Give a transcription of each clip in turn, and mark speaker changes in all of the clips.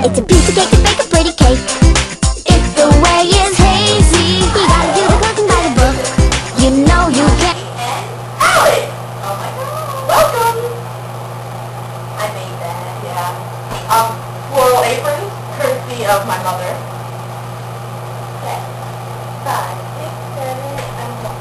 Speaker 1: It's a piece of cake to bake a pretty cake. If the way is hazy, you gotta do the cooking by the book. You know you can't.
Speaker 2: Alli! Oh my god. Welcome! I made that, yeah. Floral aprons, courtesy of my mother. Okay. 5, 6, 7, and 1.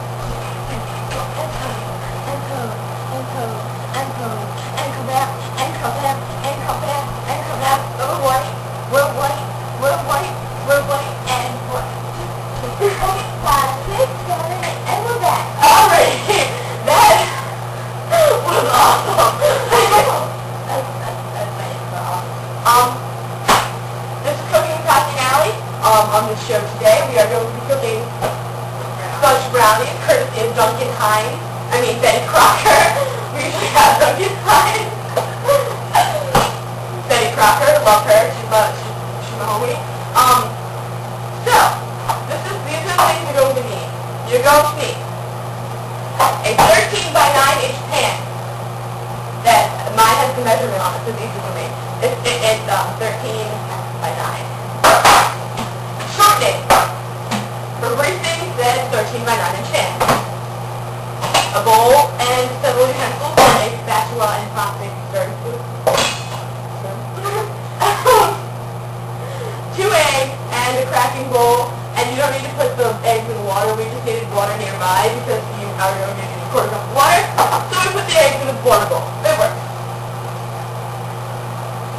Speaker 2: And pose, and come back, and come back, and come back, and come back. We're white, we're white, we're white, we're white, and 1, 2, 3, 4, 5, 6, 7, and we're back. Alright, that was awesome. That's my intro. This is Cooking with Tati and Alli. On this show today, we are going to be cooking fudge brownies, courtesy of Betty Crocker. We usually have Duncan Hines. Betty Crocker, love her. She's my homie. So these are the things you're going to need. You're going to need a 13 by 9 inch pan. That mine has the measurement on it, so these are for me. It's 13 by 9. Shortening for greasing said 13 by 9 inch pan. A bowl and several utensils, a spatula and plastic stirring food. 2 eggs and a cracking bowl, and you don't need to put the eggs in the water. We just needed water nearby because you are going to need a quarter cup of water. So we put the eggs in the water bowl. It works.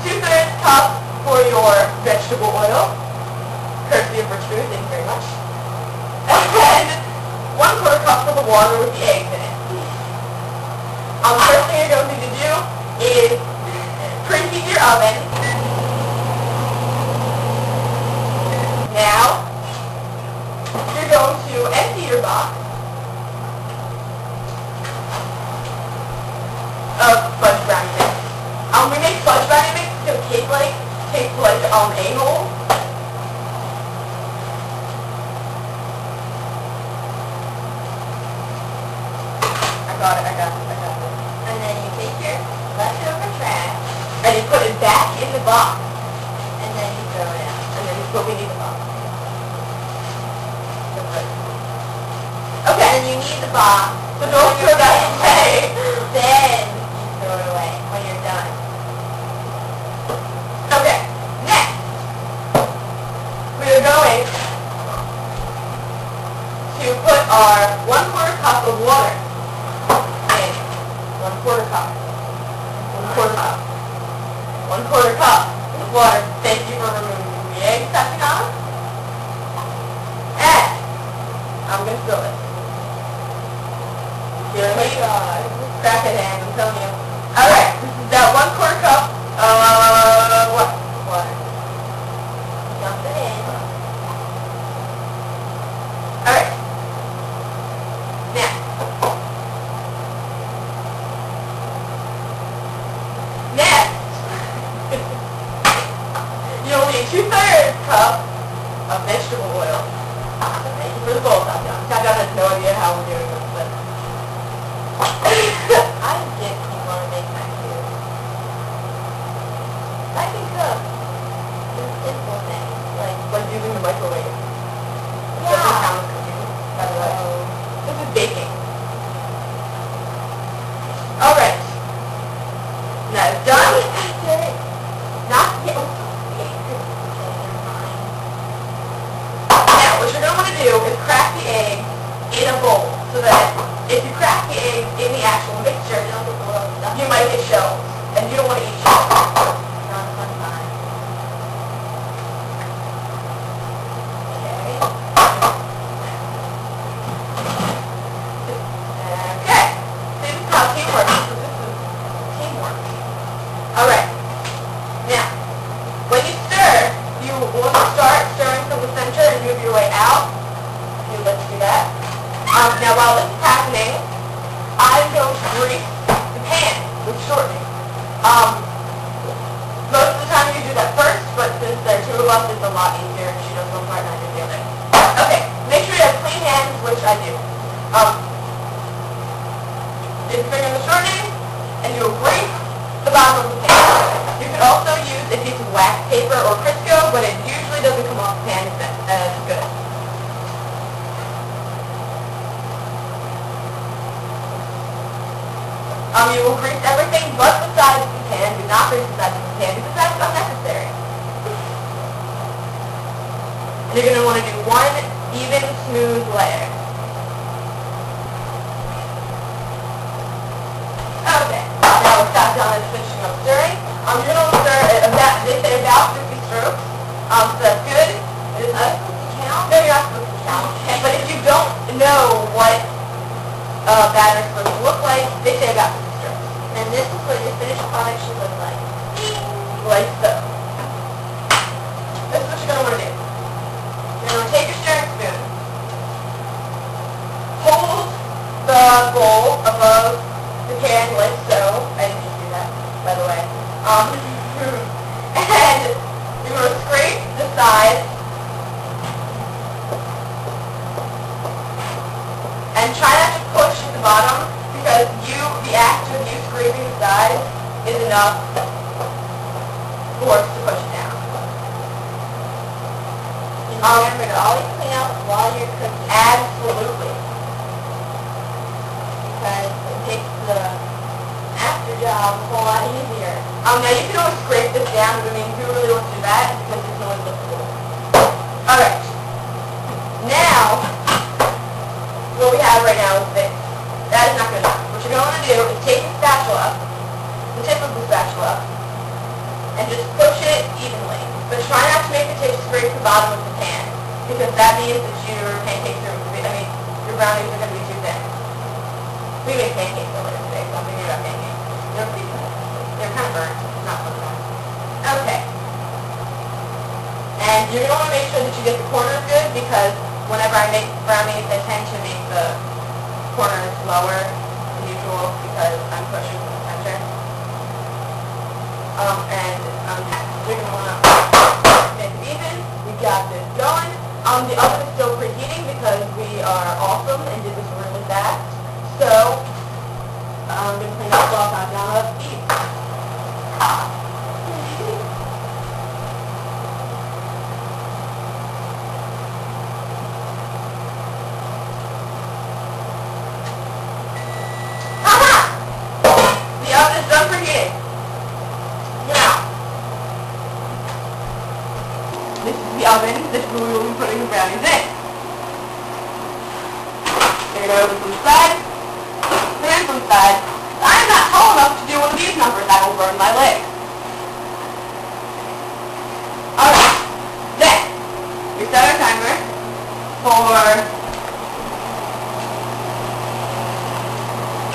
Speaker 2: 2/3 cup for your vegetable oil, courtesy of Rich Food. Thank you very much. And 1/4 cup for the water with the eggs in it. The first thing you're going to need to do is preheat your oven. Now, you're going to empty your box of fudge brownie mix. We make fudge brownie mix to taste like a-hole. I got it. And then you take your leftover trash and you put it back in the box. And then you throw it out. And then you put we need the box. Okay. And you need the box. So don't throw that away. Then you throw it away when you're done. Okay. Next, we are going to put our 1/4 cup of water. 1/4 cup. 1/4 cup. 1/4 cup of water. Thank you for removing the eggs, Tatiana. And I'm going to spill it. Oh my god. Crack it, and I'm telling you. Alright, this is that 1/4 cup of what? Water. Dump it in. Alright. Now. Next, you'll need 2/3 cup of vegetable oil. Thank you for the bowl, Tatiana. Tatiana has no idea how we're doing this, but I get people to make my food. I can cook just simple things, like using the microwave. It doesn't count as cooking, by the way. This is baking. Alright. Now it's done. Not yet. Now what you're going to want to do is crack the egg in a bowl so that if you crack the egg in the actual mixture, you might get shells, and you don't want to eat shells. Not a fun time. Okay. This is how teamwork is. So this is teamwork. Alright. Now, when you stir, you want to start stirring from the center and move your way out. Let's do that. Now while this is happening, I'm going to grease the pan with shortening. Most of the time you do that first, but since there are 2 of us, it's a lot easier. She does one part and I do the other. Okay, make sure you have clean hands, which I do. Dip your finger in the shortening, and you will grease the bottom of the pan. You could also use a piece of wax paper or Crisco, but it usually doesn't come off the pan as good. You will grease everything but the sides of the pan. Do not grease the sides of the pan because that's unnecessary. And you're going to want to do one even, smooth layer. Okay. Now we're sat down and finishing up stirring. You're going to stir at about, they say about 50 strokes. So that's good. Are you supposed to count? No, you're not supposed to count. Okay. But if you don't know what batter is supposed to look like, they say about 50 strokes. And this is what your finished product should look like. Like so. This is what you're going to want to do. You're going to take your stirring spoon, hold the bowl above the pan like so. I didn't just do that, by the way. And you're going to scrape the sides and try not to push at the bottom because the act of you scraping the sides is enough force to push it down. Remember to always clean out while you're cooking. Absolutely. Because it makes the after job a whole lot easier. Now you can always scrape this down, but I mean, who really wants to do that? Because it's always looks cool. Alright. Now, what we have right now is this. That is not good enough. What you're going to want to do is take the spatula, the tip of the spatula, and just push it evenly. But try not to make the tip scrape the bottom of the pan, because that means that your pancakes are, your brownies are going to be too thin. We make pancakes earlier today, so I'm thinking about pancakes. They're kind of burnt, not so bad. Okay. And you're going to want to make sure that you get the corners good, because whenever I make brownies, I tend to make the corners lower than usual, because I'm pushing from the center. You're going to want to make it even. We got this going. The oven is still preheating because we are awesome and did this really fast. So, I'm going to clean up while I'm down up eat. The oven is done preheating. Now, this is the oven. This is where we will be putting the brownies in. They're going to open from the side, and from the side. I'm not tall enough to do one of these numbers. I will burn my leg. Alright. Then, we set our timer for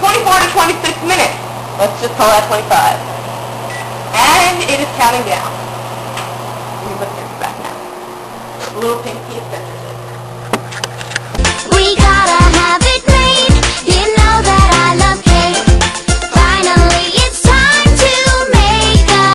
Speaker 2: 24 to 26 minutes. Let's just call that 25. And it is counting down. Let me put this back now. A little pink piece center.